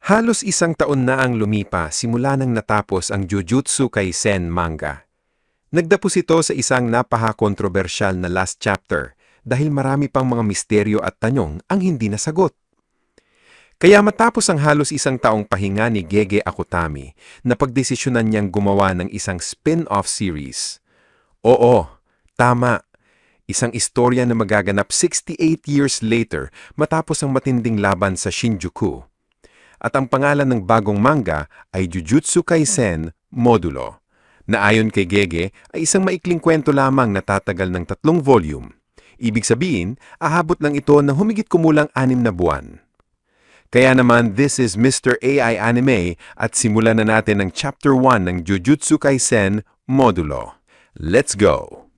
Halos isang taon na ang lumipa simula nang natapos ang Jujutsu Kaisen manga. Nagdapos ito sa isang napaka-kontrobersyal na last chapter dahil marami pang mga misteryo at tanong ang hindi nasagot. Kaya matapos ang halos isang taong pahinga ni Gege Akutami, napagdesisyonan niyang gumawa ng isang spin-off series. Oo, tama. Isang istorya na magaganap 68 years later matapos ang matinding laban sa Shinjuku. At ang pangalan ng bagong manga ay Jujutsu Kaisen Modulo, na ayon kay Gege ay isang maikling kwento lamang na tatagal ng 3 volume. Ibig sabihin, ahabot lang ito ng humigit kumulang 6 na buwan. Kaya naman, this is Mr. AI Anime at simulan na natin ang Chapter 1 ng Jujutsu Kaisen Modulo. Let's go!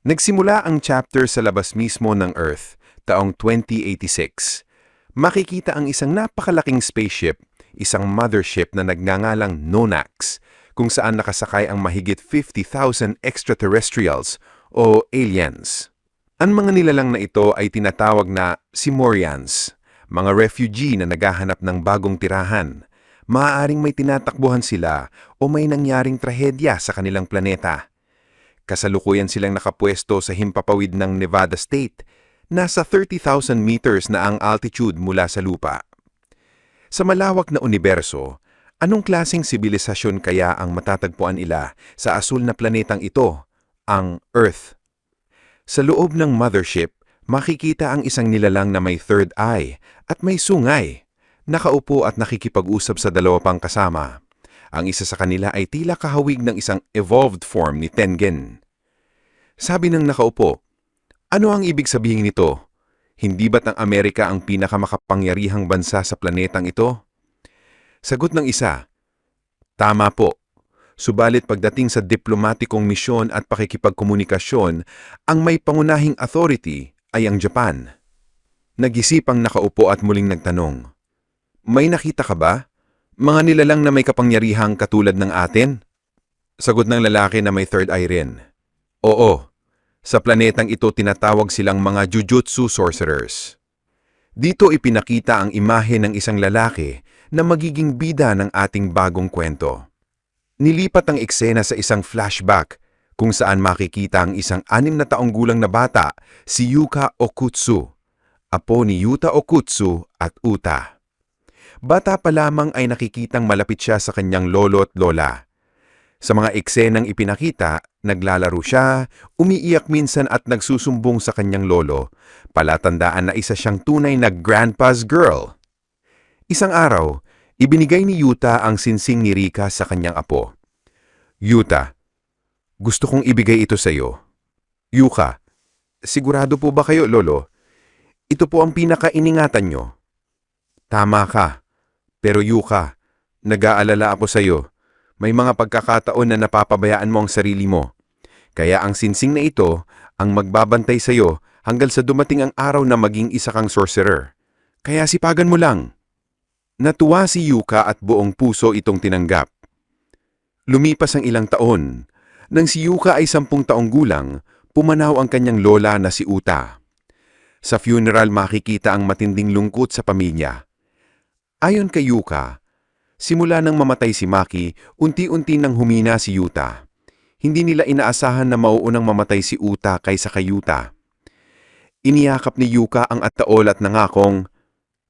Nagsimula ang chapter sa labas mismo ng Earth, taong 2086. Makikita ang isang napakalaking spaceship, isang mothership na nagngangalang Nonax, kung saan nakasakay ang mahigit 50,000 extraterrestrials o aliens. Ang mga nilalang na ito ay tinatawag na Simorians, mga refugee na naghahanap ng bagong tirahan. Maaaring may tinatakbuhan sila o may nangyaring trahedya sa kanilang planeta. Kasalukuyan silang nakapwesto sa himpapawid ng Nevada State. Nasa 30,000 meters na ang altitude mula sa lupa. Sa malawak na universo, anong klaseng sibilisasyon kaya ang matatagpuan nila sa asul na planetang ito, ang Earth? Sa loob ng mothership, makikita ang isang nilalang na may third eye at may sungay. Nakaupo at nakikipag-usap sa dalawa pang kasama. Ang isa sa kanila ay tila kahawig ng isang evolved form ni Tengen. Sabi ng nakaupo, ano ang ibig sabihin nito? Hindi ba't ang Amerika ang pinakamakapangyarihang bansa sa planetang ito? Sagot ng isa, tama po. Subalit pagdating sa diplomatikong misyon at pakikipagkomunikasyon, ang may pangunahing authority ay ang Japan. Nag-isip ang nakaupo at muling nagtanong, may nakita ka ba? Mga nilalang na may kapangyarihang katulad ng atin? Sagot ng lalaki na may third eye rin, oo. Sa planetang ito tinatawag silang mga Jujutsu Sorcerers. Dito ipinakita ang imahe ng isang lalaki na magiging bida ng ating bagong kwento. Nilipat ang eksena sa isang flashback kung saan makikita ang isang 6 na taong gulang na bata, si Yuka Okutsu, apo ni Yuta Okutsu at Uta. Bata pa lamang ay nakikitang malapit siya sa kanyang lolo at lola. Sa mga eksenang ipinakita, naglalaro siya, umiiyak minsan at nagsusumbong sa kanyang lolo. Palatandaan na isa siyang tunay na grandpa's girl. Isang araw, ibinigay ni Yuta ang sinsing ni Rika sa kanyang apo. Yuta, gusto kong ibigay ito sa iyo. Yuka, sigurado po ba kayo, lolo? Ito po ang pinakainingatan nyo. Tama ka. Pero Yuka, nag-aalala ako sa iyo. May mga pagkakataon na napapabayaan mo ang sarili mo. Kaya ang sinsing na ito ang magbabantay sa iyo hanggang sa dumating ang araw na maging isa kang sorcerer. Kaya sipagan mo lang. Natuwa si Yuka at buong puso itong tinanggap. Lumipas ang ilang taon. Nang si Yuka ay 10 taong gulang, pumanaw ang kanyang lola na si Uta. Sa funeral makikita ang matinding lungkot sa pamilya. Ayon kay Yuka, simula nang mamatay si Maki, unti-unti nang humina si Yuta. Hindi nila inaasahan na mauunang mamatay si Uta kaysa kay Yuta. Iniyakap ni Yuka ang ataol at nangakong,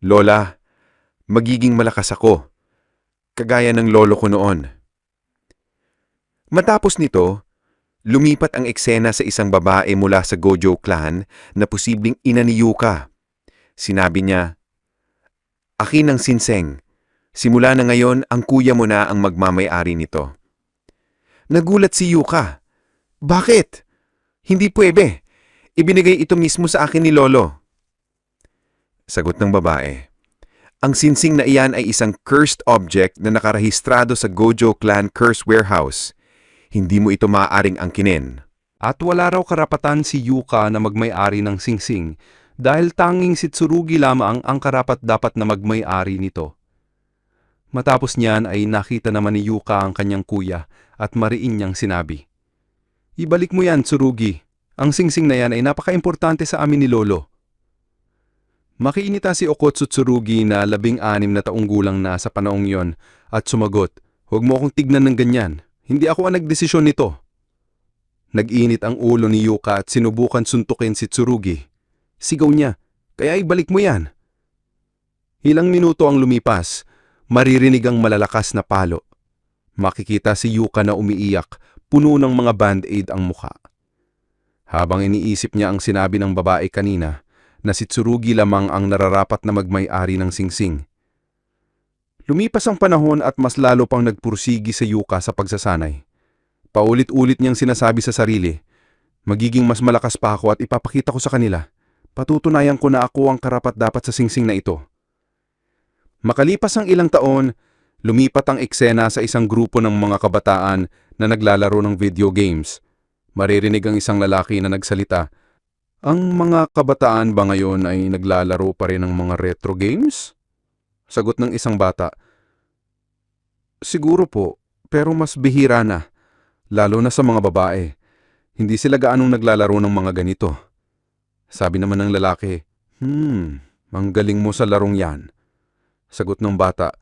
Lola, magiging malakas ako, kagaya ng lolo ko noon. Matapos nito, lumipat ang eksena sa isang babae mula sa Gojo clan na posibleng ina ni Yuka. Sinabi niya, akin ang sinseng. Simula na ngayon, ang kuya mo na ang magmamay-ari nito. Nagulat si Yuka. Bakit? Hindi pwede. Ibinigay ito mismo sa akin ni Lolo. Sagot ng babae. Ang sinsing na iyan ay isang cursed object na nakarehistrado sa Gojo Clan Curse Warehouse. Hindi mo ito maaaring angkinin. At wala raw karapatan si Yuka na magmay-ari ng singsing dahil tanging si Tsurugi lamang ang karapat-dapat na magmay-ari nito. Matapos niyan ay nakita naman ni Yuka ang kanyang kuya at mariin niyang sinabi, ibalik mo yan, Tsurugi. Ang singsing na yan ay napaka-importante sa amin ni Lolo. Makiinita si Okotsu Tsurugi na 16 na taong gulang na sa panahong yon at sumagot, "Huwag mo akong tignan ng ganyan. Hindi ako ang nagdesisyon nito." Nag-init ang ulo ni Yuka at sinubukan suntukin si Tsurugi. Sigaw niya, "Kaya ibalik mo yan." Ilang minuto ang lumipas, maririnig ang malalakas na palo. Makikita si Yuka na umiiyak, puno ng mga band-aid ang mukha. Habang iniisip niya ang sinabi ng babae kanina, na si Tsurugi lamang ang nararapat na magmay-ari ng singsing. Lumipas ang panahon at mas lalo pang nagpursigi sa Yuka sa pagsasanay. Paulit-ulit niyang sinasabi sa sarili, "Magiging mas malakas pa ako at ipapakita ko sa kanila. Patutunayan ko na ako ang karapat-dapat sa singsing na ito." Makalipas ang ilang taon, lumipat ang eksena sa isang grupo ng mga kabataan na naglalaro ng video games. Maririnig ang isang lalaki na nagsalita, "Ang mga kabataan ba ngayon ay naglalaro pa rin ng mga retro games?" Sagot ng isang bata, "Siguro po, pero mas bihira na, lalo na sa mga babae. Hindi sila gaanong naglalaro ng mga ganito." Sabi naman ng lalaki, "Ang galing mo sa larong yan." Sagot ng bata,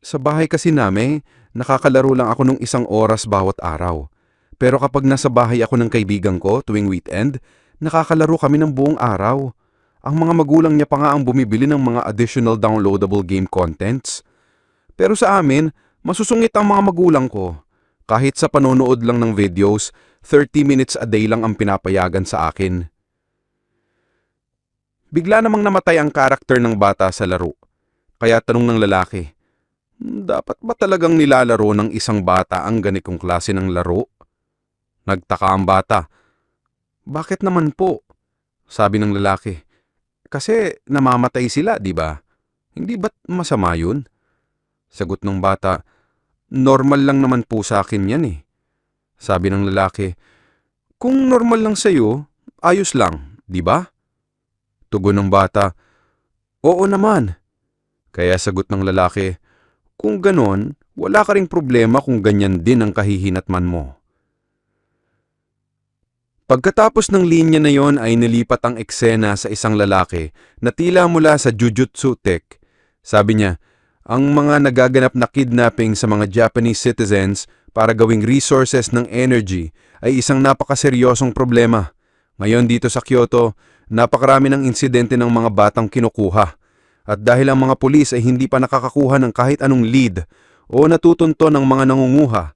"Sa bahay kasi namin, nakakalaro lang ako ng 1 oras bawat araw. Pero kapag nasa bahay ako ng kaibigan ko tuwing weekend, nakakalaro kami ng buong araw. Ang mga magulang niya pa nga ang bumibili ng mga additional downloadable game contents. Pero sa amin, masusungit ang mga magulang ko. Kahit sa panonood lang ng videos, 30 minutes a day lang ang pinapayagan sa akin." Bigla namang namatay ang karakter ng bata sa laro. Kaya tanong ng lalaki, "Dapat ba talagang nilalaro ng isang bata ang ganitong klase ng laro?" Nagtaka ang bata. "Bakit naman po?" Sabi ng lalaki. "Kasi namamatay sila, di ba? Hindi ba't masama yun?" Sagot ng bata, "Normal lang naman po sa akin yan eh." Sabi ng lalaki, "Kung normal lang sa'yo, ayos lang, di ba?" Tugon ng bata, "Oo naman." Kaya sagot ng lalaki, "Kung ganon, wala ka ring problema kung ganyan din ang kahihinatman mo." Pagkatapos ng linya na yon ay nilipat ang eksena sa isang lalaki na tila mula sa Jujutsu Tech. Sabi niya, ang mga nagaganap na kidnapping sa mga Japanese citizens para gawing resources ng energy ay isang napakaseryosong problema. Ngayon dito sa Kyoto, napakarami ng insidente ng mga batang kinukuha. At dahil ang mga pulis ay hindi pa nakakakuha ng kahit anong lead o natutunto ng mga nangunguha,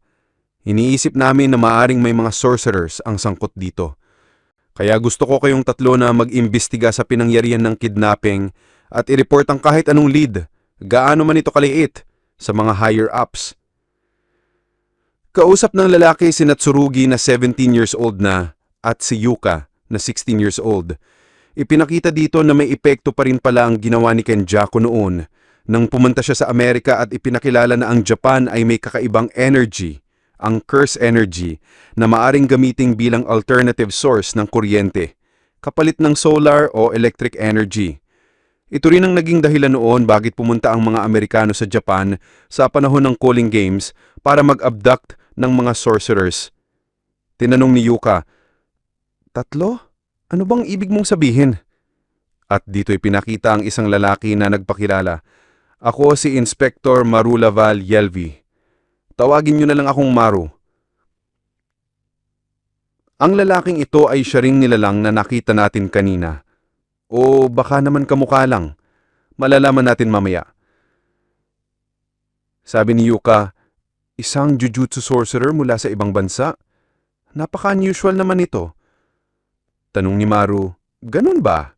iniisip namin na maaring may mga sorcerers ang sangkot dito. Kaya gusto ko kayong tatlo na mag-imbestiga sa pinangyarihan ng kidnapping at i-report ang kahit anong lead, gaano man ito kaliit, sa mga higher-ups. Kausap ng lalaki si Tsurugi na 17 years old na at si Yuka na 16 years old. Ipinakita dito na may epekto pa rin pala ang ginawa ni Kenjaku noon nang pumunta siya sa Amerika at ipinakilala na ang Japan ay may kakaibang energy, ang curse energy, na maaring gamitin bilang alternative source ng kuryente, kapalit ng solar o electric energy. Ito rin ang naging dahilan noon bakit pumunta ang mga Amerikano sa Japan sa panahon ng Calling Games para mag-abduct ng mga sorcerers. Tinanong ni Yuka, "Tatlo? Ano bang ibig mong sabihin?" At dito'y pinakita ang isang lalaki na nagpakilala. "Ako si Inspector Marulaval Yelvi. Tawagin niyo na lang akong Maru." Ang lalaking ito ay siya ring nilalang na nakita natin kanina. O baka naman kamukha lang. Malalaman natin mamaya. Sabi ni Yuka, "Isang jujutsu sorcerer mula sa ibang bansa? Napaka-unusual naman ito." Tanong ni Maru, "Ganun ba?"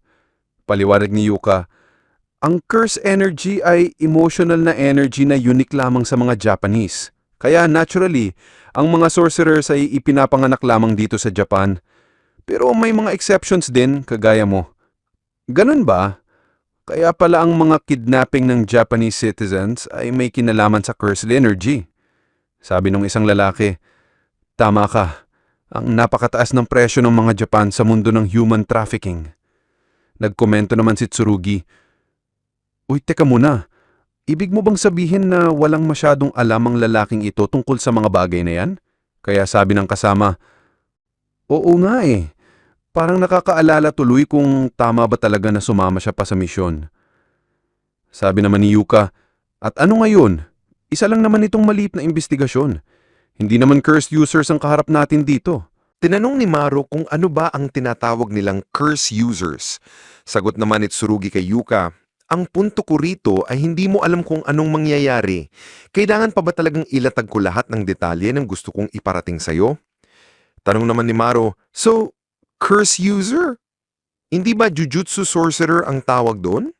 Paliwanag ni Yuka, "Ang curse energy ay emotional na energy na unique lamang sa mga Japanese. Kaya naturally, ang mga sorcerers ay ipinapanganak lamang dito sa Japan. Pero may mga exceptions din, kagaya mo." "Ganun ba? Kaya pala ang mga kidnapping ng Japanese citizens ay may kinalaman sa cursed energy." Sabi ng isang lalaki, "Tama ka. Ang napakataas ng presyo ng mga Japan sa mundo ng human trafficking." Nagkomento naman si Tsurugi, "Uy, teka muna. Ibig mo bang sabihin na walang masyadong alam ang lalaking ito tungkol sa mga bagay na yan?" Kaya sabi ng kasama, "Oo nga eh. Parang nakakaalala tuloy kung tama ba talaga na sumama siya pa sa misyon. Sabi naman ni Yuka, at ano ngayon? Isa lang naman itong maliit na investigasyon. Hindi naman cursed users ang kaharap natin dito. Tinanong ni Maru kung ano ba ang tinatawag nilang curse users. Sagot naman ni Tsurugi kay Yuka, ang punto ko rito ay hindi mo alam kung anong mangyayari. Kailangan pa ba talagang ilatag ko lahat ng detalye ng gusto kong iparating sa'yo? Tanong naman ni Maru, so, curse user? Hindi ba Jujutsu Sorcerer ang tawag doon?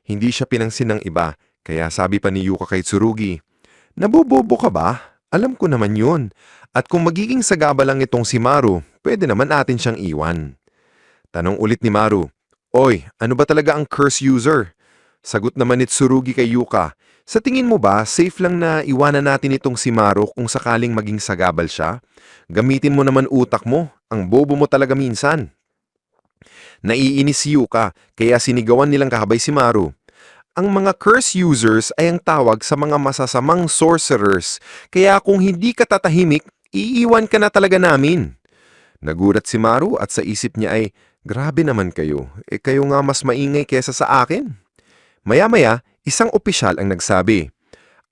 Hindi siya pinangsin ng iba, kaya sabi pa ni Yuka kay Tsurugi, nabobobo ka ba? Alam ko naman yun. At kung magiging sagaba lang itong si Maru, pwede naman natin siyang iwan. Tanong ulit ni Maru, oy, ano ba talaga ang curse user? Sagot naman ni Tsurugi kay Yuka, sa tingin mo ba safe lang na iwanan natin itong si Maru kung sakaling maging sagabal siya? Gamitin mo naman utak mo, ang bobo mo talaga minsan. Naiinis si Yuka, kaya sinigawan nilang kahabay si Maru. Ang mga curse users ay ang tawag sa mga masasamang sorcerers, kaya kung hindi ka tatahimik, iiwan ka na talaga namin. Nagulat si Maru at sa isip niya ay, grabe naman kayo, kayo nga mas maingay kesa sa akin. Maya-maya, isang opisyal ang nagsabi,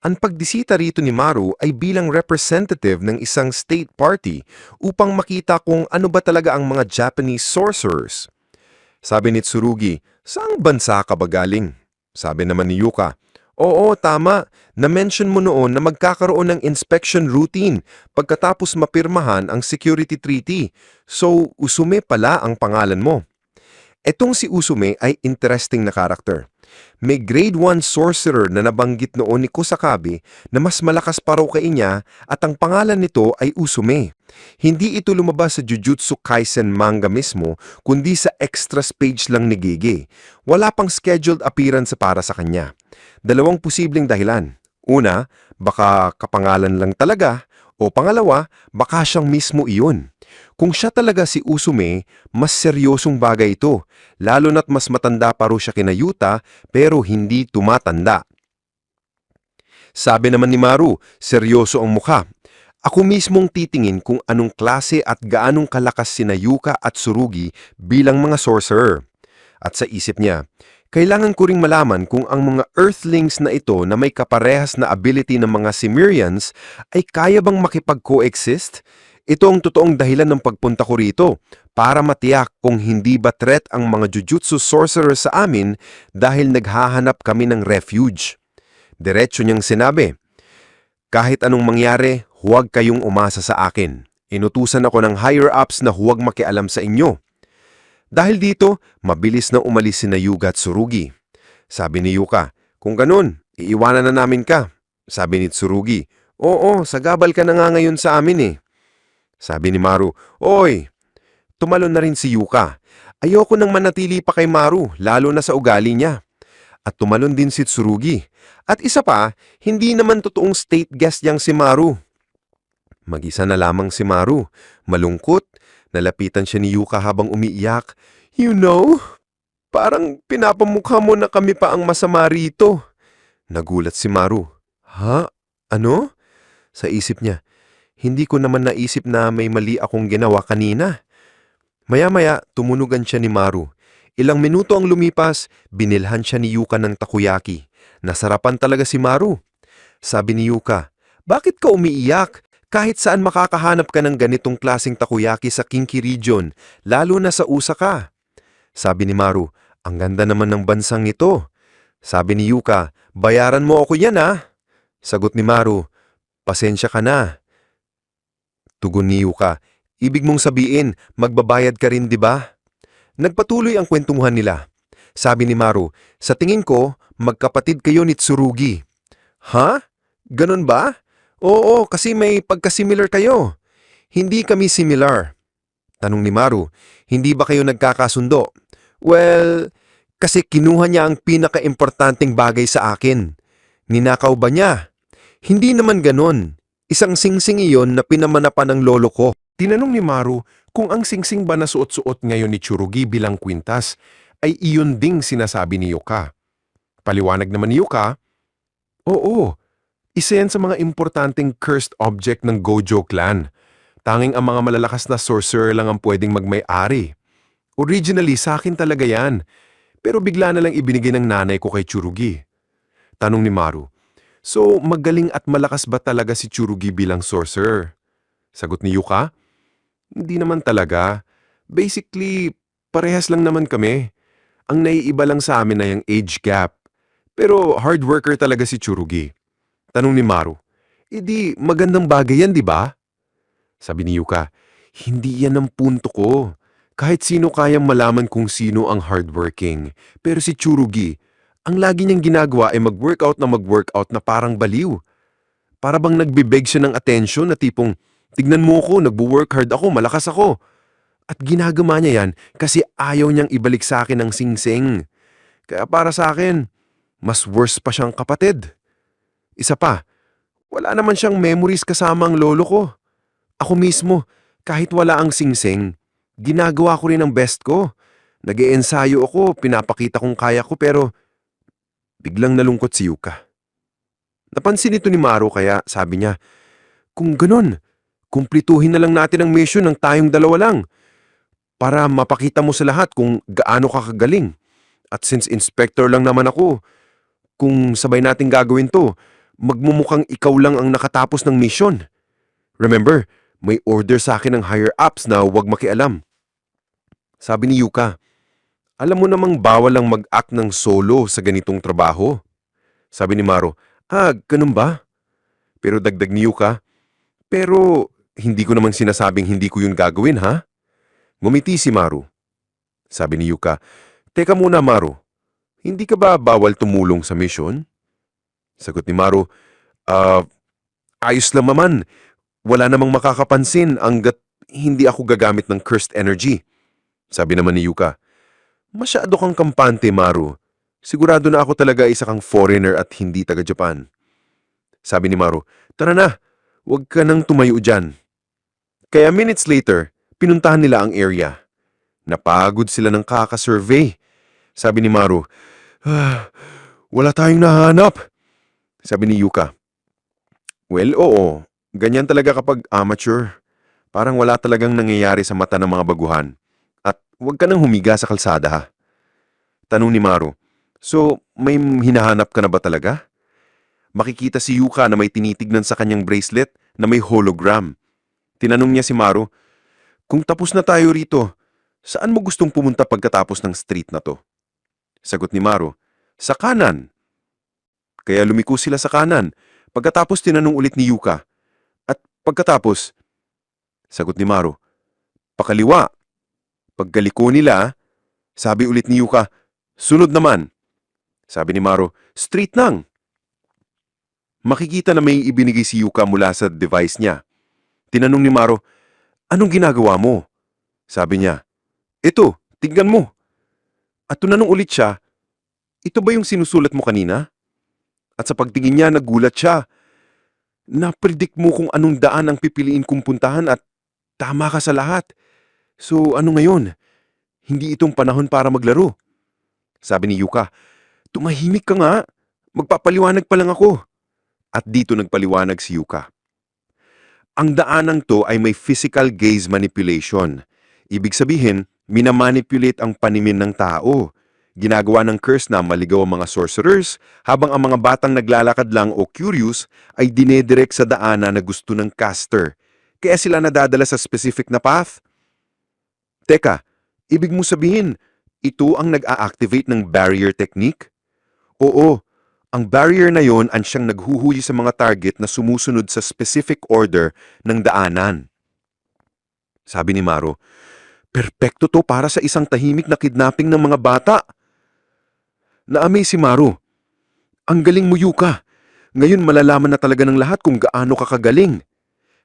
ang pagdisita rito ni Maru ay bilang representative ng isang state party upang makita kung ano ba talaga ang mga Japanese sorcerers. Sabi ni Tsurugi, saang bansa ka ba galing? Sabi naman ni Yuka, oo, tama. Na-mention mo noon na magkakaroon ng inspection routine pagkatapos mapirmahan ang security treaty. So, Usume pala ang pangalan mo. Etong si Usume ay interesting na karakter. May grade 1 sorcerer na nabanggit noon ni Kusakabe na mas malakas pa raw kay niya at ang pangalan nito ay Usume. Hindi ito lumabas sa Jujutsu Kaisen manga mismo kundi sa extras page lang ni Gege. Wala pang scheduled appearance para sa kanya. Dalawang posibleng dahilan. Una, baka kapangalan lang talaga o pangalawa, baka siyang mismo iyon. Kung siya talaga si Usume, mas seryosong bagay ito, lalo na't mas matanda pa ro siya kina Yuta pero hindi tumatanda. Sabi naman ni Maru, seryoso ang mukha. Ako mismong titingin kung anong klase at gaanong kalakas sina Yuka at Tsurugi bilang mga sorcerer. At sa isip niya, kailangan ko ring malaman kung ang mga Earthlings na ito na may kaparehas na ability ng mga Cimmerians ay kaya bang makipag-coexist? Ito ang totoong dahilan ng pagpunta ko rito, para matiyak kung hindi ba threat ang mga Jujutsu sorcerers sa amin dahil naghahanap kami ng refuge. Diretso niyang sinabi, kahit anong mangyari, huwag kayong umasa sa akin. Inutusan ako ng higher-ups na huwag makialam sa inyo. Dahil dito, mabilis na umalis sina Yuga at Tsurugi. Sabi ni Yuka, kung ganun, iiwanan na namin ka. Sabi ni Tsurugi, oo, sagabal ka na nga ngayon sa amin eh. Sabi ni Maru, oy, tumalon na rin si Yuka. Ayoko nang manatili pa kay Maru, lalo na sa ugali niya. At tumalon din si Tsurugi. At isa pa, hindi naman totoong state guest yang si Maru. Mag-isa na lamang si Maru. Malungkot, nalapitan siya ni Yuka habang umiiyak. You know, parang pinapamukha mo na kami pa ang masama rito. Nagulat si Maru. Ha? Ano? Sa isip niya, hindi ko naman naisip na may mali akong ginawa kanina. Maya-maya, tumunugan siya ni Maru. Ilang minuto ang lumipas, binilhan siya ni Yuka ng takoyaki. Nasarapan talaga si Maru. Sabi ni Yuka, bakit ka umiiyak? Kahit saan makakahanap ka ng ganitong klaseng takoyaki sa Kinki region, lalo na sa Osaka. Sabi ni Maru, ang ganda naman ng bansang ito. Sabi ni Yuka, bayaran mo ako yan ah. Sagot ni Maru, pasensya ka na. Tugon ni Yuka, ibig mong sabihin, magbabayad ka rin, di ba? Nagpatuloy ang kwentuhan nila. Sabi ni Maru, sa tingin ko, magkapatid kayo ni Tsurugi. Ha? Ganon ba? Oo, kasi may pagkasimilar kayo. Hindi kami similar. Tanong ni Maru, hindi ba kayo nagkakasundo? Well, kasi kinuha niya ang pinaka-importanting bagay sa akin. Ninakaw ba niya? Hindi naman ganon. Isang singsing iyon na pinamanapan ng lolo ko. Tinanong ni Maru kung ang singsing ba na suot-suot ngayon ni Tsurugi bilang kwintas ay iyon ding sinasabi ni Yuka. Paliwanag naman ni Yuka, oo, isa yan sa mga importanteng cursed object ng Gojo clan. Tanging ang mga malalakas na sorcerer lang ang pwedeng magmay-ari. Originally, sa akin talaga yan. Pero bigla na lang ibinigay ng nanay ko kay Tsurugi. Tanong ni Maru, so magaling at malakas ba talaga si Tsurugi bilang sorcerer? Sagot ni Yuka, hindi naman talaga. Basically, parehas lang naman kami. Ang naiiba lang sa amin na yung age gap. Pero hard worker talaga si Tsurugi. Tanong ni Maru, edi magandang bagay yan, di ba? Sabi ni Yuka, hindi yan ang punto ko. Kahit sino kayang malaman kung sino ang hardworking. Pero si Tsurugi, ang lagi niyang ginagawa ay mag-workout na parang baliw. Para bang nagbibeg siya ng attention na tipong, tignan mo ako, nagbo-work hard ako, malakas ako. At ginagawa niya yan kasi ayaw niyang ibalik sa akin ang singsing. Kaya para sa akin, mas worse pa siyang kapatid. Isa pa, wala naman siyang memories kasama ang lolo ko. Ako mismo, kahit wala ang singsing, ginagawa ko rin ang best ko. Nag-iensayo ako, pinapakita kong kaya ko pero biglang nalungkot si Yuka. Napansin ito ni Maru kaya sabi niya, kung ganun, kumplituhin na lang natin ang mission ng tayong dalawa lang para mapakita mo sa lahat kung gaano ka kagaling. At since inspector lang naman ako, kung sabay nating gagawin to, magmumukhang ikaw lang ang nakatapos ng mission. Remember, may order sa akin ng higher-ups na huwag makialam. Sabi ni Yuka, alam mo namang bawal lang mag-act ng solo sa ganitong trabaho. Sabi ni Maru, ganun ba? Pero dagdag ni Yuka, pero hindi ko naman sinasabing hindi ko yun gagawin, ha? Ngumiti si Maru. Sabi ni Yuka, teka muna Maru, hindi ka ba bawal tumulong sa mission? Sagot ni Maru, ayos lang naman. Wala namang makakapansin hanggat hindi ako gagamit ng cursed energy. Sabi naman ni Yuka, masyado kang kampante, Maru. Sigurado na ako talaga isa kang foreigner at hindi taga-Japan. Sabi ni Maru, tara na, huwag ka nang tumayo dyan. Kaya minutes later, pinuntahan nila ang area. Napagod sila ng kaka-survey. Sabi ni Maru, wala tayong nahanap. Sabi ni Yuka, well, oo. Ganyan talaga kapag amateur. Parang wala talagang nangyayari sa mata ng mga baguhan. At huwag ka nang humiga sa kalsada ha. Tanong ni Maru, so may hinahanap ka na ba talaga? Makikita si Yuka na may tinitignan sa kanyang bracelet na may hologram. Tinanong niya si Maru, kung tapos na tayo rito, saan mo gustong pumunta pagkatapos ng street na to? Sagot ni Maru, sa kanan. Kaya lumiko sila sa kanan. Pagkatapos tinanong ulit ni Yuka, at pagkatapos, sagot ni Maru, pakaliwa. Paggaliko nila, sabi ulit ni Yuka, sunod naman. Sabi ni Maru, street nang. Makikita na may ibinigay si Yuka mula sa device niya. Tinanong ni Maru, anong ginagawa mo? Sabi niya, ito, tignan mo. At tinanong ulit siya, ito ba yung sinusulat mo kanina? At sa pagtingin niya, nagulat siya. Na-predict mo kung anong daan ang pipiliin kong puntahan at tama ka sa lahat. So ano ngayon? Hindi itong panahon para maglaro. Sabi ni Yuka, tumahimik ka nga. Magpapaliwanag pa lang ako. At dito nagpaliwanag si Yuka. Ang daanang to ay may physical gaze manipulation. Ibig sabihin, minamanipulate ang panimin ng tao. Ginagawa ng curse na maligaw ang mga sorcerers, habang ang mga batang naglalakad lang o curious ay dinedirect sa daanan na gusto ng caster. Kaya sila nadadala sa specific na path. Teka, ibig mo sabihin, ito ang nag-a-activate ng barrier technique? Oo, ang barrier na yon ang siyang naghuhuli sa mga target na sumusunod sa specific order ng daanan. Sabi ni Maru, perpekto to para sa isang tahimik na kidnapping ng mga bata. Na-amaze si Maru. Ang galing mo, Yuka. Ngayon malalaman na talaga ng lahat kung gaano ka kagaling.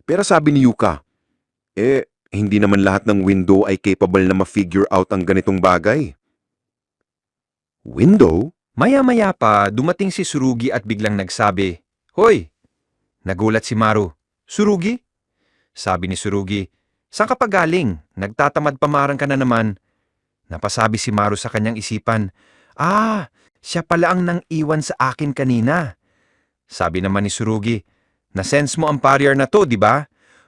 Pero sabi ni Yuka, hindi naman lahat ng window ay capable na ma-figure out ang ganitong bagay. Window? Maya-maya pa, dumating si Tsurugi at biglang nagsabi, Hoy! Nagulat si Maru, Tsurugi? Sabi ni Tsurugi, saan ka pa galing? Nagtatamad pamarang ka na naman. Napasabi si Maru sa kanyang isipan, siya pala ang nang-iwan sa akin kanina. Sabi naman ni Tsurugi, na-sense mo ang barrier na to, di ba?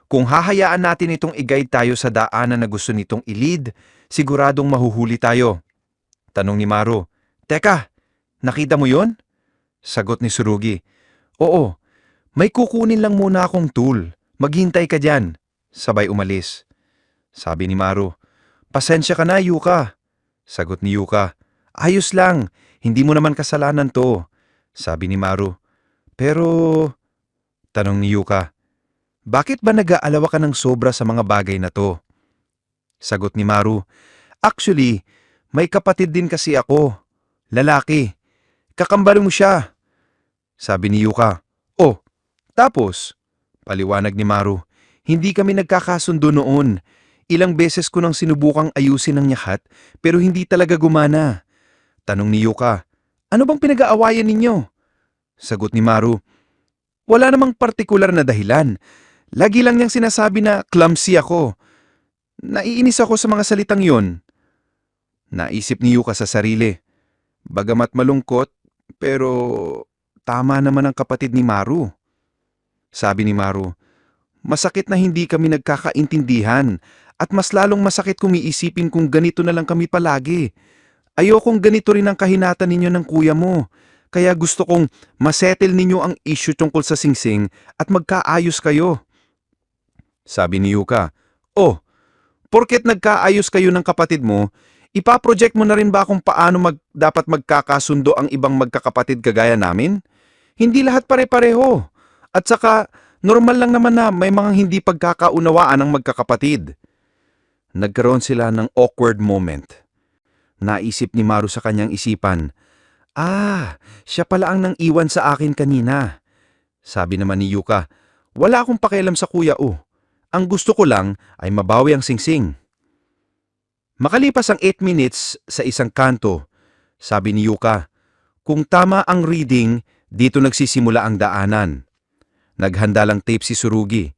Kung hahayaan natin itong i-guide tayo sa daanan na gusto nitong ilid, siguradong mahuhuli tayo. Tanong ni Maru, Teka, nakita mo yon? Sagot ni Surugi, Oo, may kukunin lang muna akong tool. Maghintay ka dyan. Sabay umalis. Sabi ni Maru, Pasensya ka na, Yuka. Sagot ni Yuka, Ayos lang, hindi mo naman kasalanan to. Sabi ni Maru, Pero... Tanong ni Yuka, Bakit ba nag-aalawa ka ng sobra sa mga bagay na to? Sagot ni Maru, Actually, may kapatid din kasi ako. Lalaki. Kakambal mo siya. Sabi ni Yuka, Oh, tapos? Paliwanag ni Maru, Hindi kami nagkakasundo noon. Ilang beses ko nang sinubukang ayusin ang yakat pero hindi talaga gumana. Tanong ni Yuka, Ano bang pinag-aawayan ninyo? Sagot ni Maru, Wala namang partikular na dahilan. Lagi lang niyang sinasabi na clumsy ako. Naiinis ako sa mga salitang yon. Naisip ni Yuka sa sarili. Bagamat malungkot, pero tama naman ang kapatid ni Maru. Sabi ni Maru, Masakit na hindi kami nagkakaintindihan at mas lalong masakit kung iisipin kung ganito na lang kami palagi. Ayokong ganito rin ang kahinatan ninyo ng kuya mo. Kaya gusto kong masettle ninyo ang issue tungkol sa singsing at magkaayos kayo. Sabi ni Yuka, Oh, porket nagkaayos kayo ng kapatid mo, ipaproject mo na rin ba kung paano dapat magkakasundo ang ibang magkakapatid kagaya namin? Hindi lahat pare-pareho. At saka, normal lang naman na may mga hindi pagkakaunawaan ng magkakapatid. Nagkaroon sila ng awkward moment. Naisip ni Maru sa kanyang isipan, siya pala ang nang iwan sa akin kanina. Sabi naman ni Yuka, Wala akong pakialam sa kuya o. Ang gusto ko lang ay mabawi ang singsing. Makalipas ang 8 minutes sa isang kanto, sabi ni Yuka, Kung tama ang reading, dito nagsisimula ang daanan. Naghanda lang tape si Surugi.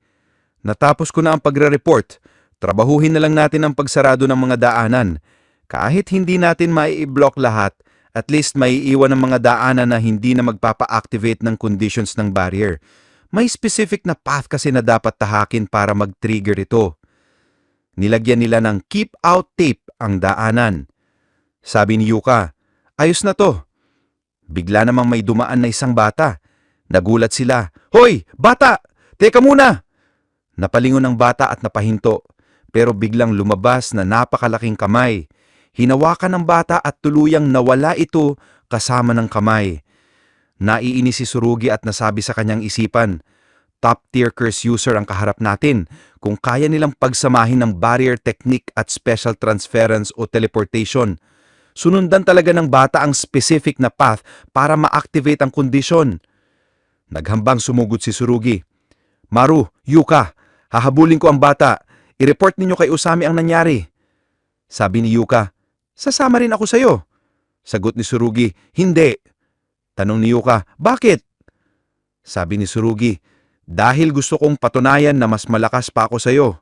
Natapos ko na ang pagre-report. Trabahuhin na lang natin ang pagsarado ng mga daanan. Kahit hindi natin mai-block lahat, at least maiiwan ang mga daanan na hindi na magpapa-activate ng conditions ng barrier. May specific na path kasi na dapat tahakin para mag-trigger ito. Nilagyan nila ng keep out tape ang daanan. Sabi ni Yuka, Ayos na to. Bigla namang may dumaan na isang bata. Nagulat sila, Hoy, bata! Teka muna! Napalingon ang bata at napahinto, pero biglang lumabas na napakalaking kamay. Hinawakan ng bata at tuluyang nawala ito kasama ng kamay. Naiinis si Surugi at nasabi sa kanyang isipan, Top-tier curse user ang kaharap natin. Kung kaya nilang pagsamahin ng barrier technique at special transference o teleportation, sunundan talaga ng bata ang specific na path para ma-activate ang kondisyon. Naghambang sumugod si Surugi. Maru, Yuka, hahabulin ko ang bata. I-report ninyo kay Usami ang nangyari. Sabi ni Yuka, Sasama rin ako sa'yo. Sagot ni Surugi, Hindi. Tanong ni Yuka, Bakit? Sabi ni Surugi, Dahil gusto kong patunayan na mas malakas pa ako sa'yo.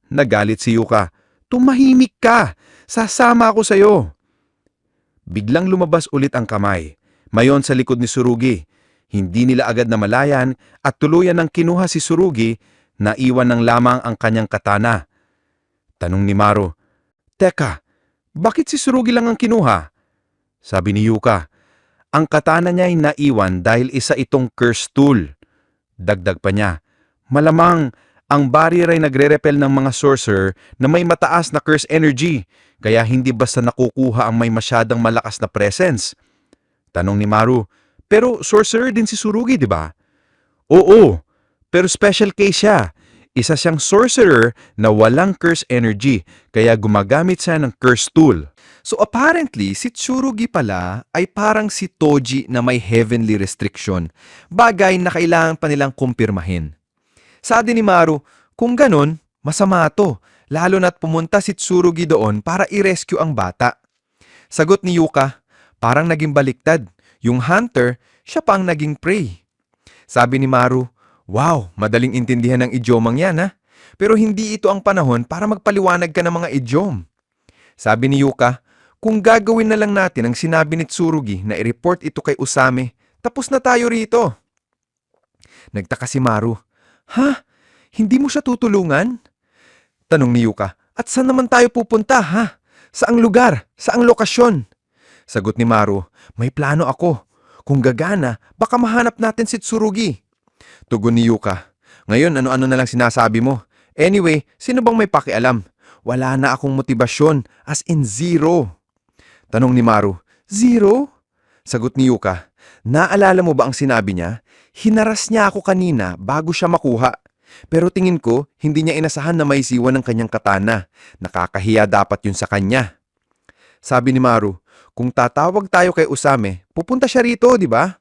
Nagalit si Yuka, Tumahimik ka! Sasama ako sa'yo! Biglang lumabas ulit ang kamay. Mayon sa likod ni Surugi. Hindi nila agad na malayan at tuluyan ng kinuha si Surugi na iwan ng lamang ang kanyang katana. Tanong ni Maru, Teka, bakit si Surugi lang ang kinuha? Sabi ni Yuka, Ang katana niya ay naiwan dahil isa itong curse tool. Dagdag pa niya, Malamang ang barrier ay nagre-repel ng mga sorcerer na may mataas na curse energy, kaya hindi basta nakukuha ang may masyadang malakas na presence. Tanong ni Maru, Pero sorcerer din si Surugi, di ba? Oo, pero special case siya. Isa siyang sorcerer na walang curse energy, kaya gumagamit siya ng curse tool. So apparently, si Tsurugi pala ay parang si Toji na may heavenly restriction, bagay na kailangan pa nilang kumpirmahin. Sabi ni Maru, kung ganon, masama to, lalo na't pumunta si Tsurugi doon para i-rescue ang bata. Sagot ni Yuka, parang naging baliktad, yung hunter, siya pa ang naging prey. Sabi ni Maru, wow, madaling intindihan ng idiomang yan ha, pero hindi ito ang panahon para magpaliwanag ka ng mga idiom. Sabi ni Yuka, kung gagawin na lang natin ang sinabi ni Tsurugi na i-report ito kay Usami, tapos na tayo rito. Nagtaka si Maru, Ha? Hindi mo siya tutulungan? Tanong ni Yuka. At saan naman tayo pupunta, ha? Saang lugar? Saang lokasyon? Sagot ni Maru, may plano ako. Kung gagana, baka mahanap natin si Tsurugi. Tugon ni Yuka, ngayon ano-ano na lang sinasabi mo. Anyway, sino bang may pakialam? Wala na akong motibasyon, as in zero. Tanong ni Maru, zero? Sagot ni Yuka, naalala mo ba ang sinabi niya? Hinaras niya ako kanina bago siya makuha. Pero tingin ko, hindi niya inasahan na may siwan ng kanyang katana. Nakakahiya dapat yun sa kanya. Sabi ni Maru, kung tatawag tayo kay Usame, pupunta siya rito, di ba?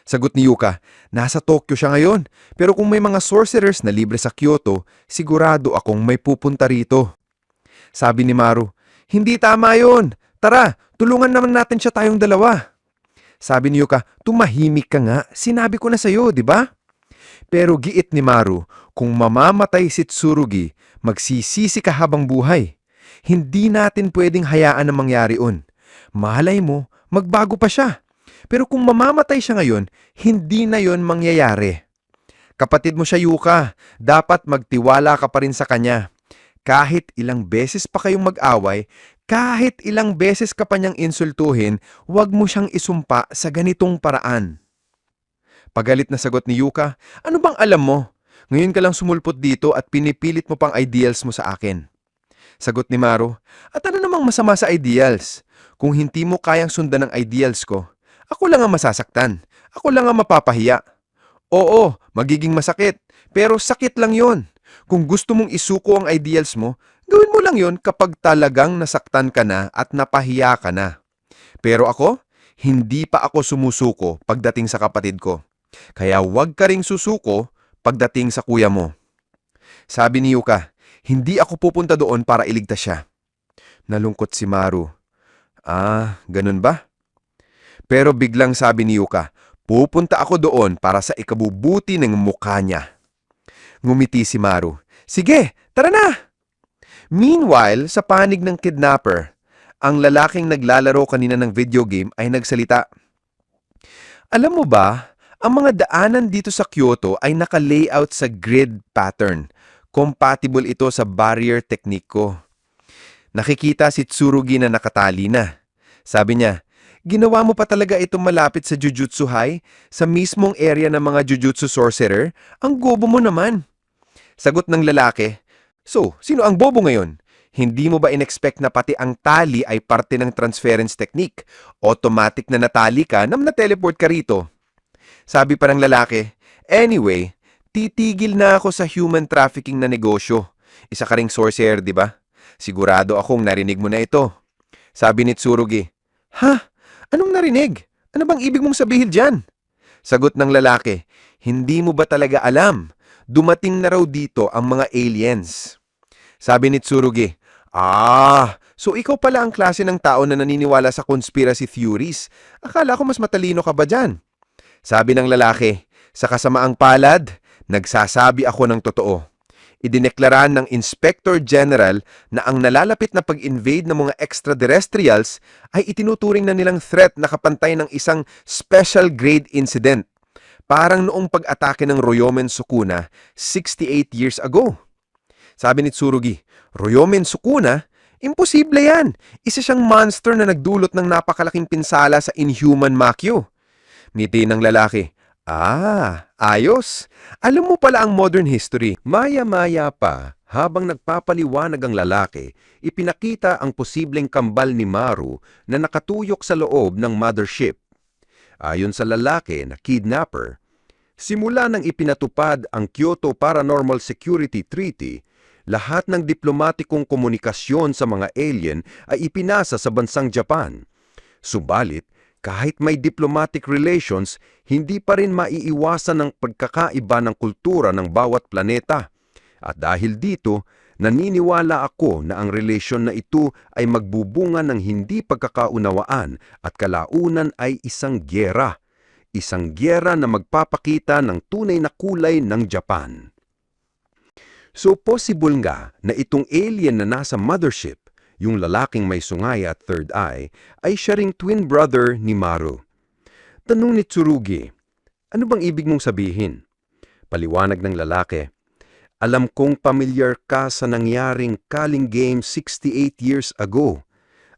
Sagot ni Yuka, nasa Tokyo siya ngayon. Pero kung may mga sorcerers na libre sa Kyoto, sigurado akong may pupunta rito. Sabi ni Maru, hindi tama yun. Tara, tulungan naman natin siya tayong dalawa. Sabi ni Yuka, tumahimik ka nga. Sinabi ko na sa'yo, di ba? Pero giit ni Maru, kung mamamatay si Tsurugi, magsisisi ka habang buhay. Hindi natin pwedeng hayaan na mangyari un. Malay mo, magbago pa siya. Pero kung mamamatay siya ngayon, hindi na yon mangyayari. Kapatid mo siya, Yuka. Dapat magtiwala ka pa rin sa kanya. Kahit ilang beses pa kayong mag-away, kahit ilang beses ka pa niyang insultuhin, huwag mo siyang isumpa sa ganitong paraan. Pagalit na sagot ni Yuka, ano bang alam mo? Ngayon ka lang sumulpot dito at pinipilit mo pang ideals mo sa akin. Sagot ni Maru, at ano namang masama sa ideals? Kung hindi mo kayang sundan ang ideals ko, ako lang ang masasaktan. Ako lang ang mapapahiya. Oo, magiging masakit, pero sakit lang yon. Kung gusto mong isuko ang ideals mo, gawin mo lang yon kapag talagang nasaktan ka na at napahiya ka na. Pero ako, hindi pa ako sumusuko pagdating sa kapatid ko. Kaya huwag ka ring susuko pagdating sa kuya mo. Sabi ni Yuka, hindi ako pupunta doon para iligtas siya. Nalungkot si Maru. Ah, ganun ba? Pero biglang sabi ni Yuka, pupunta ako doon para sa ikabubuti ng mukha niya. Ngumiti si Maru. Sige, tara na! Meanwhile, sa panig ng kidnapper, ang lalaking naglalaro kanina ng video game ay nagsalita. Alam mo ba, ang mga daanan dito sa Kyoto ay naka-layout sa grid pattern. Compatible ito sa barrier technique ko. Nakikita si Tsurugi na nakatali na. Sabi niya, ginawa mo pa talaga itong malapit sa Jujutsu High, sa mismong area ng mga Jujutsu Sorcerer? Ang gobo mo naman. Sagot ng lalaki, so, sino ang bobo ngayon? Hindi mo ba in-expect na pati ang tali ay parte ng transference technique? Automatic na natali ka na na-teleport ka rito. Sabi pa ng lalaki, anyway, titigil na ako sa human trafficking na negosyo. Isa ka ring sorcerer, di ba? Sigurado akong narinig mo na ito. Sabi ni Tsurugi, ha? Anong narinig? Ano bang ibig mong sabihin dyan? Sagot ng lalaki, hindi mo ba talaga alam? Dumating na raw dito ang mga aliens. Sabi ni Tsurugi, so ikaw pala ang klase ng tao na naniniwala sa conspiracy theories. Akala ko mas matalino ka ba dyan? Sabi ng lalaki, sa kasamaang palad, nagsasabi ako ng totoo. Idineklara ng Inspector General na ang nalalapit na pag-invade ng mga extraterrestrials ay itinuturing na nilang threat na kapantay ng isang special grade incident. Parang noong pag-atake ng Ryomen Sukuna 68 years ago. Sabi ni Tsurugi, Ryomen Sukuna? Imposible yan. Isa siyang monster na nagdulot ng napakalaking pinsala sa Inhuman Makyo. Ngiti ng lalaki, ayos. Alam mo pala ang modern history. Maya-maya pa, habang nagpapaliwanag ang lalaki, ipinakita ang posibleng kambal ni Maru na nakatuyok sa loob ng mothership. Ayon sa lalaki na kidnapper, simula nang ipinatupad ang Kyoto Paranormal Security Treaty, lahat ng diplomatikong komunikasyon sa mga alien ay ipinasa sa bansang Japan. Subalit, kahit may diplomatic relations, hindi pa rin maiiwasan ang pagkakaiba ng kultura ng bawat planeta. At dahil dito, naniniwala ako na ang relasyon na ito ay magbubunga ng hindi pagkakaunawaan at kalaunan ay isang gyera. Isang gyera na magpapakita ng tunay na kulay ng Japan. So possible nga na itong alien na nasa mothership, yung lalaking may sungay at third eye, ay siya ring twin brother ni Maru. Tanong ni Tsurugi, ano bang ibig mong sabihin? Paliwanag ng lalaki, Alam kong pamilyar ka sa nangyaring Kaling Game 68 years ago.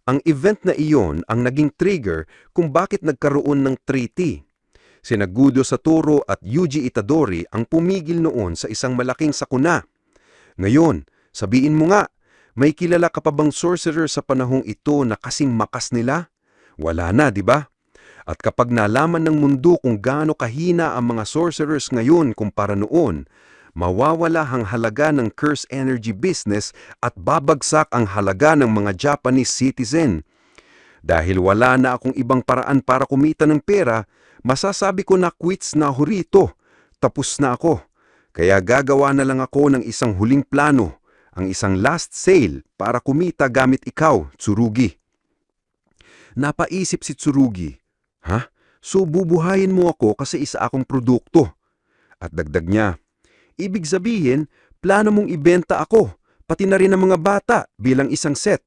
Ang event na iyon ang naging trigger kung bakit nagkaroon ng treaty. Sina Gudo Saturo at Yuji Itadori ang pumigil noon sa isang malaking sakuna. Ngayon, sabihin mo nga, may kilala ka pa bang sorcerer sa panahong ito na kasing makas nila? Wala na, di ba? At kapag nalaman ng mundo kung gaano kahina ang mga sorcerers ngayon kumpara noon, mawawala ang halaga ng curse energy business at babagsak ang halaga ng mga Japanese citizen. Dahil wala na akong ibang paraan para kumita ng pera, masasabi ko na quits na ako rito. Tapos na ako. Kaya gagawa na lang ako ng isang huling plano, ang isang last sale para kumita gamit ikaw, Tsurugi. Napaisip si Tsurugi. Ha? So bubuhayin mo ako kasi isa akong produkto. At dagdag niya, ibig sabihin, plano mong ibenta ako, pati na rin ang mga bata bilang isang set.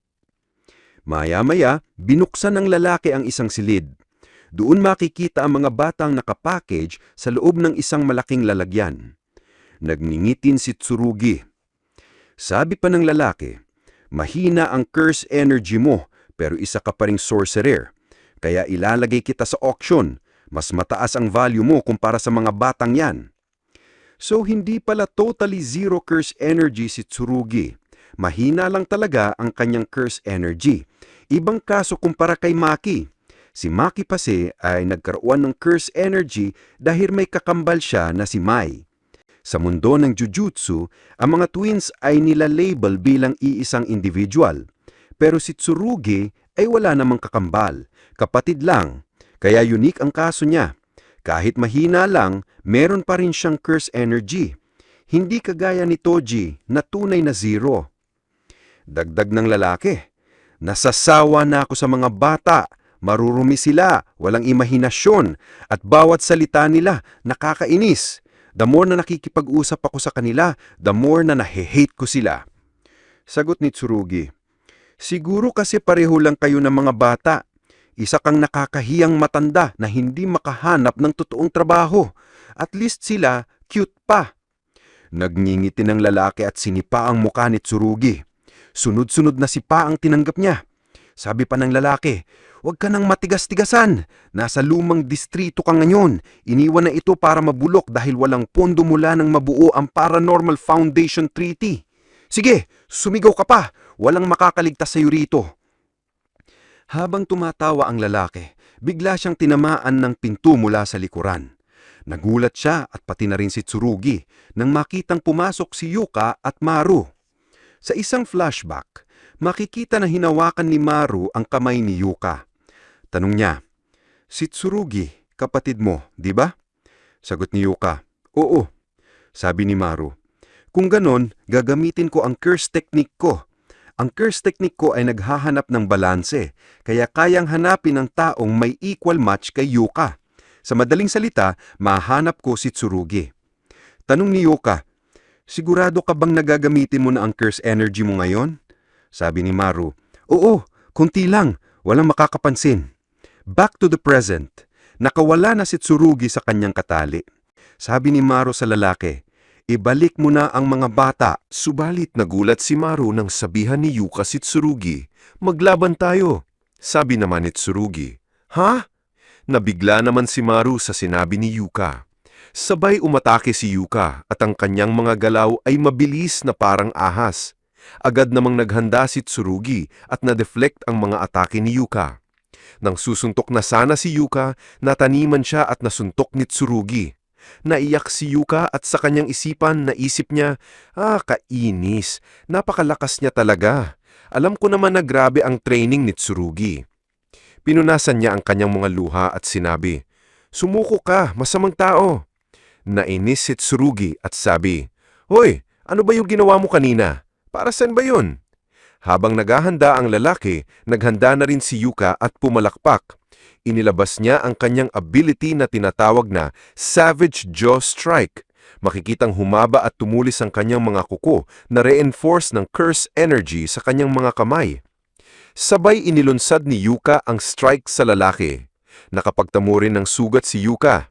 Maya-maya, binuksan ng lalaki ang isang silid. Doon makikita ang mga batang nakapackage sa loob ng isang malaking lalagyan. Nagningitin si Tsurugi. Sabi pa ng lalaki, mahina ang curse energy mo pero isa ka pa ring sorcerer. Kaya ilalagay kita sa auction. Mas mataas ang value mo kumpara sa mga batang yan. So hindi pala totally zero curse energy si Tsurugi. Mahina lang talaga ang kanyang curse energy. Ibang kaso kumpara kay Maki. Si Maki Pase ay nagkaroon ng curse energy dahil may kakambal siya na si Mai. Sa mundo ng Jujutsu, ang mga twins ay nila-label bilang iisang individual. Pero si Tsurugi ay wala namang kakambal. Kapatid lang, kaya unique ang kaso niya. Kahit mahina lang, meron pa rin siyang curse energy. Hindi kagaya ni Toji na tunay na zero. Dagdag ng lalaki, nasasawa na ako sa mga bata. Marurumi sila, walang imahinasyon, at bawat salita nila nakakainis. The more na nakikipag-usap ako sa kanila, the more na nahe-hate ko sila. Sagot ni Tsurugi, siguro kasi pareho lang kayo ng mga bata. Isa kang nakakahiyang matanda na hindi makahanap ng totoong trabaho. At least sila, cute pa. Nagngingiti ng lalaki at sinipa ang mukha ni Tsurugi. Sunod-sunod na sipa ang tinanggap niya. Sabi pa ng lalaki, huwag ka nang matigas-tigasan. Nasa lumang distrito ka ngayon. Iniwan na ito para mabulok dahil walang pondo mula nang mabuo ang Paranormal Foundation Treaty. Sige, sumigaw ka pa. Walang makakaligtas sa iyo rito. Habang tumatawa ang lalaki, bigla siyang tinamaan ng pinto mula sa likuran. Nagulat siya at pati na rin si Tsurugi nang makitang pumasok si Yuka at Maru. Sa isang flashback, makikita na hinawakan ni Maru ang kamay ni Yuka. Tanong niya, si Tsurugi, kapatid mo, di ba? Sagot ni Yuka, oo. Sabi ni Maru, kung ganon, gagamitin ko ang curse technique ko. Ang curse technique ko ay naghahanap ng balanse, kaya kayang hanapin ng taong may equal match kay Yuka. Sa madaling salita, mahanap ko si Tsurugi. Tanong ni Yuka, sigurado ka bang nagagamitin mo na ang curse energy mo ngayon? Sabi ni Maru, oo, kunti lang, walang makakapansin. Back to the present, nakawala na si Tsurugi sa kanyang katali. Sabi ni Maru sa lalaki, ibalik mo na ang mga bata. Subalit nagulat si Maru nang sabihan ni Yuka si Tsurugi, maglaban tayo. Sabi naman ni Tsurugi, ha? Nabigla naman si Maru sa sinabi ni Yuka. Sabay umatake si Yuka at ang kanyang mga galaw ay mabilis na parang ahas. Agad namang naghanda si Tsurugi at na-deflect ang mga atake ni Yuka. Nang susuntok na sana si Yuka, nataniman siya at nasuntok ni Tsurugi. Naiyak si Yuka at sa kanyang isipan naisip niya, kainis, napakalakas niya talaga. Alam ko naman na grabe ang training ni Tsurugi. Pinunasan niya ang kanyang mga luha at sinabi, sumuko ka, masamang tao. Nainis si Tsurugi at sabi, hoy, ano ba yung ginawa mo kanina? Para saan ba yun? Habang naghahanda ang lalaki, naghanda na rin si Yuka at pumalakpak. Inilabas niya ang kanyang ability na tinatawag na Savage Jaw Strike. Makikitang humaba at tumulis ang kanyang mga kuko na reinforce ng curse energy sa kanyang mga kamay. Sabay inilunsad ni Yuka ang strike sa lalaki. Nakapagtamo rin ng sugat si Yuka.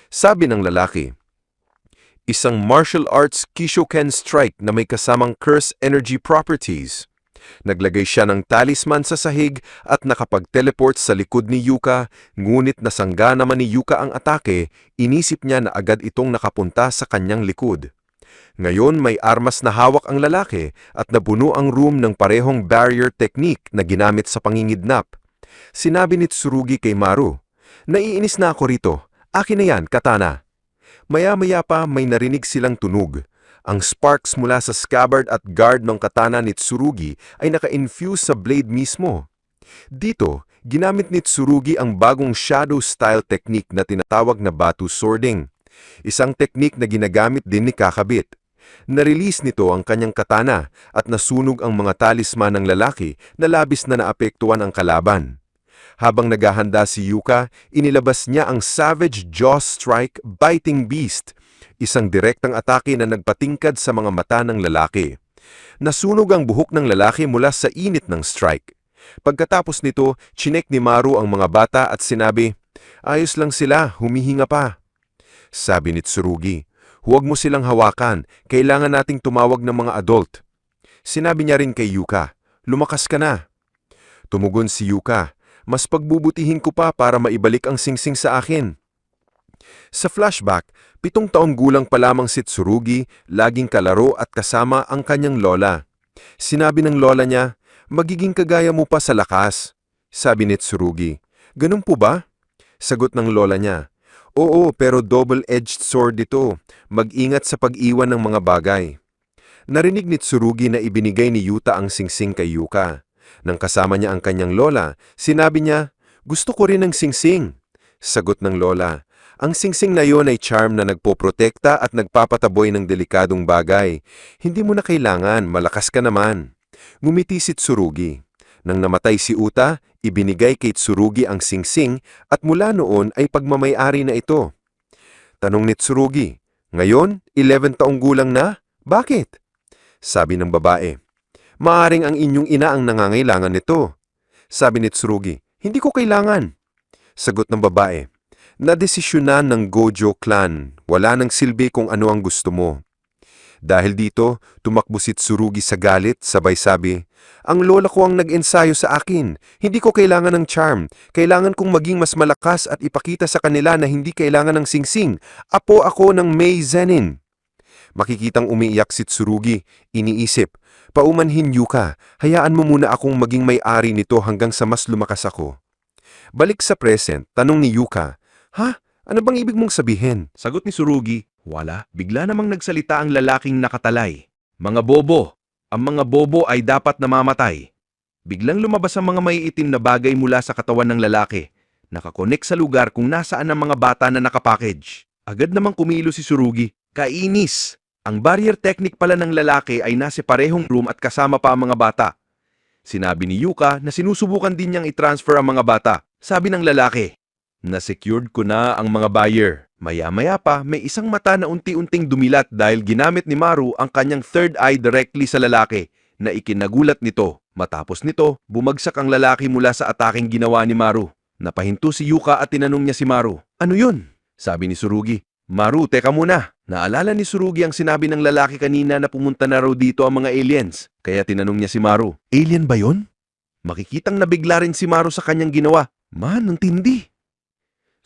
Sabi ng lalaki, Isang martial arts Kishoken strike na may kasamang curse energy properties. Naglagay siya ng talisman sa sahig at nakapag-teleport sa likod ni Yuka, ngunit nasangga naman ni Yuka ang atake, inisip niya na agad itong nakapunta sa kanyang likod. Ngayon may armas na hawak ang lalaki at nabuno ang room ng parehong barrier technique na ginamit sa pangingidnap. Sinabi ni Tsurugi kay Maru, "Naiinis na ako rito. Akin na yan, katana." Maya-maya pa may narinig silang tunog. Ang sparks mula sa scabbard at guard ng katana ni Tsurugi ay naka-infuse sa blade mismo. Dito, ginamit ni Tsurugi ang bagong shadow style technique na tinatawag na batu swording. Isang technique na ginagamit din ni Kakabit. Na-release nito ang kanyang katana at nasunog ang mga talisman ng lalaki na labis na naapektuhan ang kalaban. Habang naghahanda si Yuka, inilabas niya ang Savage Jaw Strike Biting Beast, isang direktang atake na nagpatingkad sa mga mata ng lalaki. Nasunog ang buhok ng lalaki mula sa init ng strike. Pagkatapos nito, chinek ni Maru ang mga bata at sinabi, "Ayos lang sila, humihinga pa." Sabi ni Tsurugi, "Huwag mo silang hawakan, kailangan nating tumawag ng mga adult." Sinabi niya rin kay Yuka, "Lumakas ka na." Tumugon si Yuka, "Mas pagbubutihin ko pa para maibalik ang singsing sa akin." Sa flashback, 7 taong gulang pa lamang si Tsurugi, laging kalaro at kasama ang kanyang lola. Sinabi ng lola niya, "Magiging kagaya mo pa sa lakas." Sabi ni Tsurugi, "Ganun po ba?" Sagot ng lola niya, "Oo, pero double-edged sword ito. Mag-ingat sa pag-iwan ng mga bagay." Narinig ni Tsurugi na ibinigay ni Yuta ang singsing kay Yuka. Nang kasama niya ang kanyang lola, sinabi niya, "Gusto ko rin ng singsing." Sagot ng lola, "Ang singsing na yon ay charm na nagpoprotekta at nagpapataboy ng delikadong bagay. Hindi mo na kailangan, malakas ka naman." Ngumiti si Tsurugi. Nang namatay si Uta, ibinigay kay Tsurugi ang singsing at mula noon ay pagmamay-ari na ito. Tanong ni Tsurugi, "Ngayon, 11 taong gulang na? Bakit?" Sabi ng babae, "Maaring ang inyong ina ang nangangailangan nito." Sabi ni Tsurugi, "Hindi ko kailangan." Sagot ng babae, "Nadesisyonan ng Gojo clan. Wala nang silbi kung ano ang gusto mo." Dahil dito, tumakbo si Tsurugi sa galit, sabay sabi, "Ang lola ko ang nag-ensayo sa akin. Hindi ko kailangan ng charm. Kailangan kong maging mas malakas at ipakita sa kanila na hindi kailangan ng singsing. Apo ako ng Mei Zenin." Makikitang umiiyak si Tsurugi, iniisip, "Paumanhin Yuka, hayaan mo muna akong maging may-ari nito hanggang sa mas lumakas ako." Balik sa present, tanong ni Yuka, "Ha? Ano bang ibig mong sabihin?" Sagot ni Tsurugi, "Wala." Bigla namang nagsalita ang lalaking nakatalay. "Mga bobo. Ang mga bobo ay dapat namamatay." Biglang lumabas ang mga maiitim na bagay mula sa katawan ng lalaki. Nakakonek sa lugar kung nasaan ang mga bata na nakapackage. Agad namang kumilo si Tsurugi. Kainis! Ang barrier technique pala ng lalaki ay nasa parehong room at kasama pa ang mga bata. Sinabi ni Yuka na sinusubukan din niyang i-transfer ang mga bata. Sabi ng lalaki, "Na-secured ko na ang mga buyer." Maya-maya pa, may isang mata na unti-unting dumilat dahil ginamit ni Maru ang kanyang third eye directly sa lalaki na ikinagulat nito. Matapos nito, bumagsak ang lalaki mula sa ataking ginawa ni Maru. Napahinto si Yuka at tinanong niya si Maru, "Ano yun?" Sabi ni Tsurugi, "Maru, teka muna." Naalala ni Tsurugi ang sinabi ng lalaki kanina na pumunta na raw dito ang mga aliens. Kaya tinanong niya si Maru, "Alien ba yon?" Makikitang nabigla rin si Maru sa kanyang ginawa. Man, ang tindi.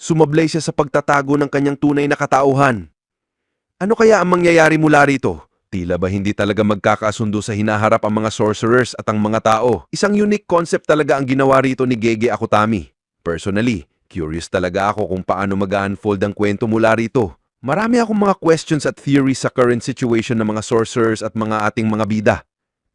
Sumablay siya sa pagtatago ng kanyang tunay na katauhan. Ano kaya ang mangyayari mula rito? Tila ba hindi talaga magkakasundo sa hinaharap ang mga sorcerers at ang mga tao? Isang unique concept talaga ang ginawa rito ni Gege Akutami. Personally, curious talaga ako kung paano mag-unfold ang kwento mula rito. Marami akong mga questions at theories sa current situation ng mga sorcerers at mga ating mga bida.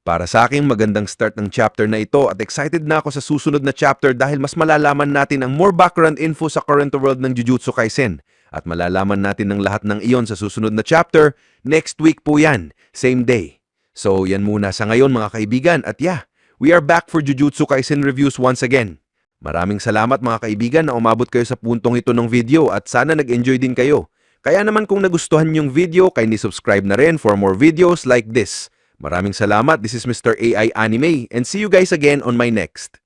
Para sa akin, magandang start ng chapter na ito at excited na ako sa susunod na chapter dahil mas malalaman natin ang more background info sa current world ng Jujutsu Kaisen. At malalaman natin ang lahat ng iyon sa susunod na chapter. Next week po yan, same day. So yan muna sa ngayon mga kaibigan at we are back for Jujutsu Kaisen reviews once again. Maraming salamat mga kaibigan na umabot kayo sa puntong ito ng video at sana nag-enjoy din kayo. Kaya naman kung nagustuhan yung video, kindly subscribe na rin for more videos like this. Maraming salamat. This is Mr. AI Anime and see you guys again on my next.